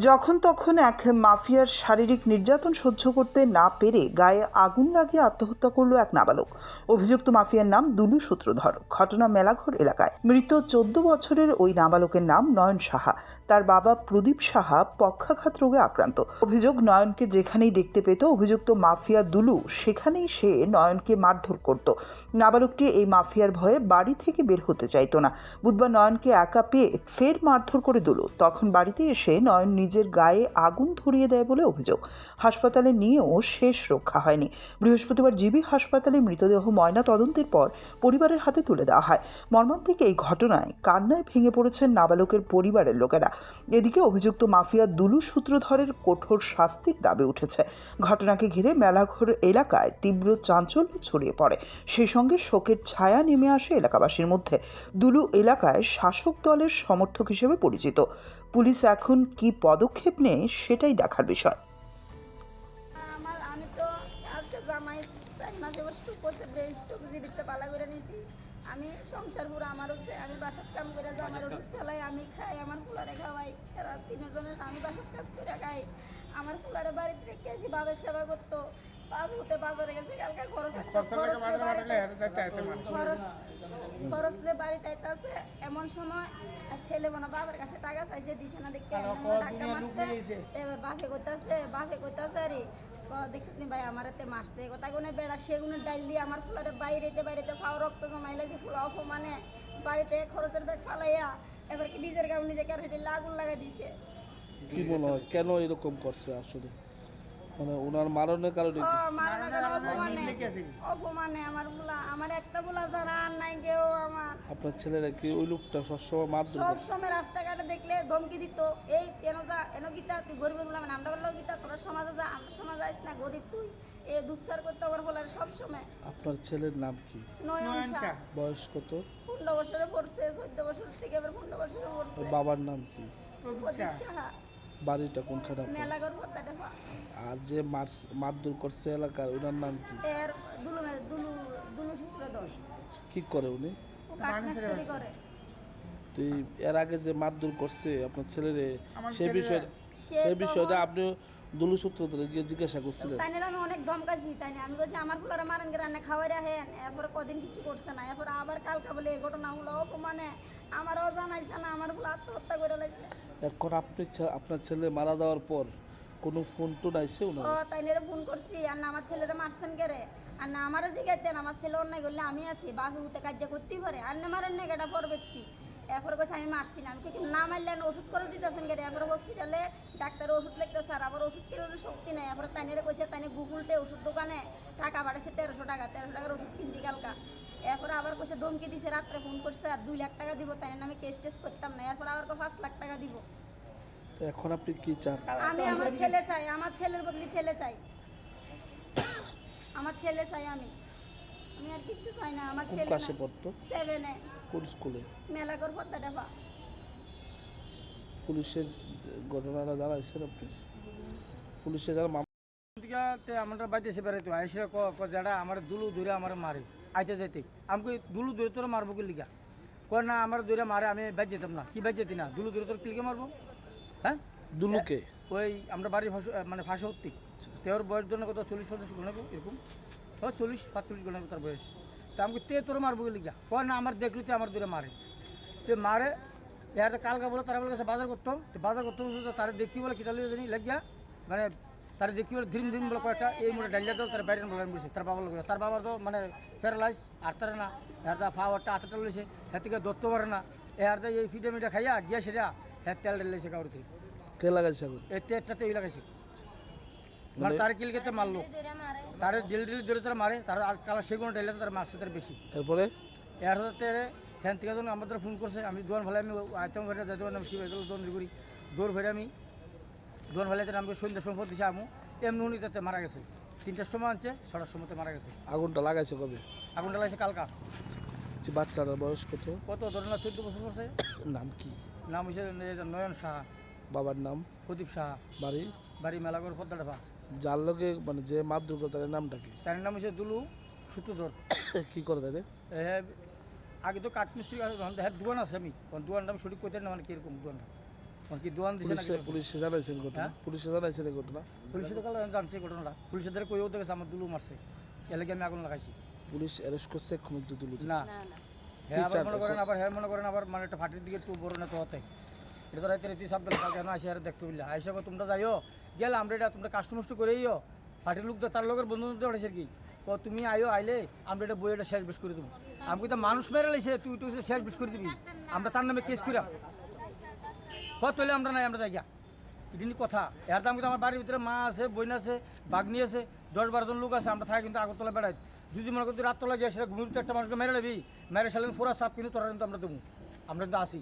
যখন তখন এক মাফিয়ার শারীরিক নির্যাতন সহ্য করতে না পেরে গায়ে আগুন লাগিয়ে আত্মহত্যা করল এক নাবালক। অভিযুক্ত মাফিয়ার নাম দুলু সূত্রধর। ঘটনা মেলাঘর এলাকায়। মৃত 14 বছরের ওই নাবালকের নাম নয়ন সাহা। তার বাবা প্রদীপ সাহা পক্ষাঘাত রোগে আক্রান্ত। অভিযোগ, নয়নকে যেখানেই দেখতে পেত অভিযুক্ত মাফিয়া দুলু সেখানেই সে নয়নকে মারধর করত। নাবালকটি এই মাফিয়ার ভয়ে বাড়ি থেকে বের হতে চাইতো না। বুধবার নয়নকে একা পেয়ে ফের মারধর করে দুলু। তখন বাড়িতে এসে নয়ন নিজের গায়ে আগুন ধরিয়ে দেয় বলে অভিযোগ। হাসপাতালে নিয়েও শেষ রক্ষা হয়নি। বৃহস্পতিবার জিবি হাসপাতালে মৃতদেহ ময়না তদন্তের পর পরিবারের হাতে তুলে দেওয়া হয়। মর্মান্তিক এই ঘটনায় কান্নায় ভেঙে পড়েছেন নাবালকের পরিবারের লোকেরা। এদিকে অভিযুক্ত মাফিয়া দুলু সূত্রধরের কঠোর শাস্তির দাবি উঠেছে। ঘটনাকে ঘিরে মেলাঘর এলাকায় তীব্র চাঞ্চল্য ছড়িয়ে পড়ে। সেই সঙ্গে শোকের ছায়া নেমে আসে এলাকাবাসীর মধ্যে। দুলু এলাকায় শাসক দলের সমর্থক হিসেবে পরিচিত। পুলিশ এখন কি পদক্ষেপ নেয় সেটাই দেখার বিষয়। আমি তো আজকে জামাই 4 মাসে করতে বেস্টক জীবিত পালা করে নিয়েছি। আমি সংসার পুরো আমার হচ্ছে, আমি বাসার কাম করে আমার ওষুধ চালাই, আমি খাই, আমার ফুলারে খাওয়াই, এরা তিনজনের আমি বাসার কাজ করে খাই। আমার ফুলারে বাড়িতে রেখে আছি, বাবার সেবা করতো। বাবুতে বাজারে গেছে, কালকে খরচলে বাড়িতে আছে। এমন সময় ছেলে মনে বাবার কাছে টাকা চাইছে, দিছে না দেখে টাকা মারছে। এবার বাপে করতেছে আরে দেখছি ভাই আমার হাতে মারছে কথা কোনে বেড়া সেগুনের ডাইল দিয়ে আমার ফুলারে বাইরেতে ফাও রক্ত জমাইলেছে। ফুলা অপমানে বাড়িতে খরচের ব্যাগ ফালাইয়া এবার কি নিজের গাও নিজে কেটে আগুন লাগাই দিছে। কি মনে হয় কেন এরকম করছে আসলে? মানে ওনার মারণের কারণে অপমানে আমার একটা বুলা যারা আর নাই কেউ। আমার আপনার ছেলেরা কি ওই লোকটা সবসময় মারধর করে? সবসময় রাস্তাঘাটে দেখলে ধমকি দিত, এই কেন যা এন গীতা তুই গরিব বললাম আমরা বললাম গীতা তোরা সমাজে যা, আমরা সমাজে আইস না, গরিব তুই এই দুঃসার করতে আমার বলার সবসময়। আপনার ছেলের নাম কি? নয়ন সাহা। বয়স কত? 15 বছরে পড়ছে, 14 বছর থেকে এবার 15 বছরে পড়ছে। বাবার নাম কি? প্রদীপ সাহা। বাড়িটা কোনখানে? মেলাঘর পদ্মাটা। আর যে মারধর করছে এলাকার ওনার নাম কি? এর দুলু সূত্রধর। কি করে উনি? ও কাঠমিস্ত্রি করে। তুই এর আগে যে মারধর করছে আপনার ছেলেরে সে বিষয়টা আপনি দুলু সূত্রধরে গিয়ে জিজ্ঞাসা করছিলেন? তাই আমি অনেক ধমকাছি, তাই আমি বলছি আমার ফুলারা মারেন রান্না খাওয়াই রাখেন। এরপরে কদিন কিছু করছে না, এরপর আবার কালকা বলে এই ঘটনা হলো অপমানে আমারও জানাইছে না, আমার ফুলা আত্মহত্যা করে লাগছে। এখন আপনার ছেলে মারা যাওয়ার পর কোনো ফোন টোন আইছে ওনার? তাই ফোন করছি, আর না আমার ছেলেরা মারছেন কেরে, আর না আমারও জিগাইতেন আমার ছেলে অন্যায় করলে আমি আছি বাপি উঠে কার্য করতেই পারে, আর না মারেন না এটা পর ব্যক্তি। এরপর কাছে আমি মারছি না, আমি কিন্তু না মারলেন ওষুধ করে দিতেছেন কেটে। এরপর হসপিটালে ডাক্তার ওষুধ লিখতে স্যার আবার ওষুধ কিনে শক্তি নেই। এরপর তাইনের কইছে তাইনে গুগল পে ওষুধ দোকানে টাকা বাড়াইছে 1300 টাকার ওষুধ কিনছি কালকা। এরপর আবার কইছে ধমকি দিছে, রাত্রে ফোন করছে আর 2 লাখ টাকা দিব, তাই আমি কেস টেস করতাম না। এরপর আবার 5 লাখ টাকা দিব। তো এখন আপনি কি চান? আমি আমার ছেলে চাই, আমার ছেলের বদলে ছেলে চাই, আমার ছেলে চাই। আমি আর কিছু চাই না। আমার ছেলে ক্লাসে পড়তো? 7 এ। কোন স্কুলে? মেলাঘর পদ্মাটা। পুলিশের ঘটনাটা জানাইছেন আপনি? পুলিশে যারা আমরা বাড়িতে এসে বেড়াইতো আইসে যারা আমার দুলু দূরে আমার মারে আইতে যেতে আমাকে দুলু দূরে তোর মারবো কি লিগা কয় না আমার দূরে মারে আমি বাইর যেতাম না। কি বাইর যেতি না, দুলু দূরে তোর কিলিকে মারবো? হ্যাঁ দুলুকে ওই আমরা বাড়ির মানে ফাঁসে হত্তি তোর বয়স জন্য কত 40-50 ঘন্টা এরকম 40-45 ঘন্টা তার বয়স। তা আমাকে তোর মারবো কি লিগা কয় না আমার দেখলি তো আমার দূরে মারে মারে। এর কালকা বলে তারা বলে গেছে বাজার করতো তারা দেখি বলে কিতালি জানি লাগিয়া মানে তারা দেখি বলে ধীম বলে কয়েকটা এই মোটে ডালিয়া দল তার বাইরে বলছে তার বাবা লোক। তার বাবার তো মানে প্যারালাইজ আর তারা না এর ফাওয়ারটা হাতে লইছে হ্যাঁ থেকে ধরতে পারে না। এর এই ফিডে মিটা খাইয়া গিয়া সেটা হ্যাঁ তেল ঢেলেছে কাউরিতে। কে লাগাইছে আগুন? এই তেলটাতে ওই লাগাইছে মানে তার কিলকেতে মারলো, তার ডিল ধরে তারা মারে, তার কালা সেগুলো ডাইলে তার মারছে তার বেশি। এরপরে এর হাতে ফ্যান থেকে যখন আমাদের ফোন করছে আমি দোয়ান ভালে আমি আইতাম ভেড়া যাইতে আমি শিবাইগুলো দৌড় করি দৌড় ভেড়ে আমি দোয়ান ভালে আমি সন্ধ্যার সম্পদ দিছি আমু এমনি উনি তাতে মারা গেছে। 3টার সময় আনছে 6টার সময়তে মারা গেছে। আগুনটা লাগাইছে কবে? আগুনটা লাগাইছে কালকা। বাচ্চাটার বয়স কত? ধরেন 14 বছর করছে। নাম কি? নাম হচ্ছে নয়ন সাহা। বাবার নাম? প্রদীপ সাহা। বাড়ি মেলাঘর পদ্মাটা। যার লোকে মানে যে মারধর করে তার নামটা কি? তার নাম হচ্ছে দুলু সূত্রধর। কি করে তাই? আগে তো কাঠমিস্ত্রি দোকান আছে, আমি দোকানটা আমি সঠিক করতে না মানে কিরকম দোকানটা কি দোয়ান দিছে না পুলিশে জানাইছেন ঘটনা হ্যাঁ? পুলিশে জানাইছেন এই ঘটনা পুলিশে তো কালে জানছে ঘটনাটা পুলিশের দ্বারা কইও দেখেছে আমার দুলু মারছে এর লাগে আমি আগুন লাগাইছি পুলিশ অ্যারেস্ট করছে এখন অব্দি দুলু না না না হ্যাঁ কি চান হ্যাঁ মনে করেন আবার মানে একটা ফাটির দিকে একটু বড় না তো হতে এটা তো রাইতে রীতি সাপ দিলে কালকে না আসে আর দেখতে বুঝলা আইসা তোমরা যাইও গেলে আমরা এটা তোমরা কাস্টমাস্ট করেইও ফাটির লোক তো তার লোকের বন্ধু বান্ধব উঠেছে কি ও তুমি আইও আইলে আমরা এটা বইটা শেষ বেশ করে দেবো আমি তো মানুষ মেরে লাইছে তুই তুই শেষ বেশ করে দিবি আমরা তার নামে কেস করিলাম কত হইলে আমরা নাই আমরা যাই গা এটা নিয়ে কথা এর দাম কিন্তু আমার বাড়ির ভিতরে মা আছে বইন আছে বাগনি আছে 10-12 জন লোক আছে আমরা থাকি কিন্তু আগরতলা বেড়াই যদি মনে করতে রাততলা গিয়ে সেটা ঘুমিয়ে একটা মানুষকে মেরে নেবি মেরে সালেন ফোরা সাপ কিন্তু তোরা কিন্তু আমরা দেবো আমরা কিন্তু আসি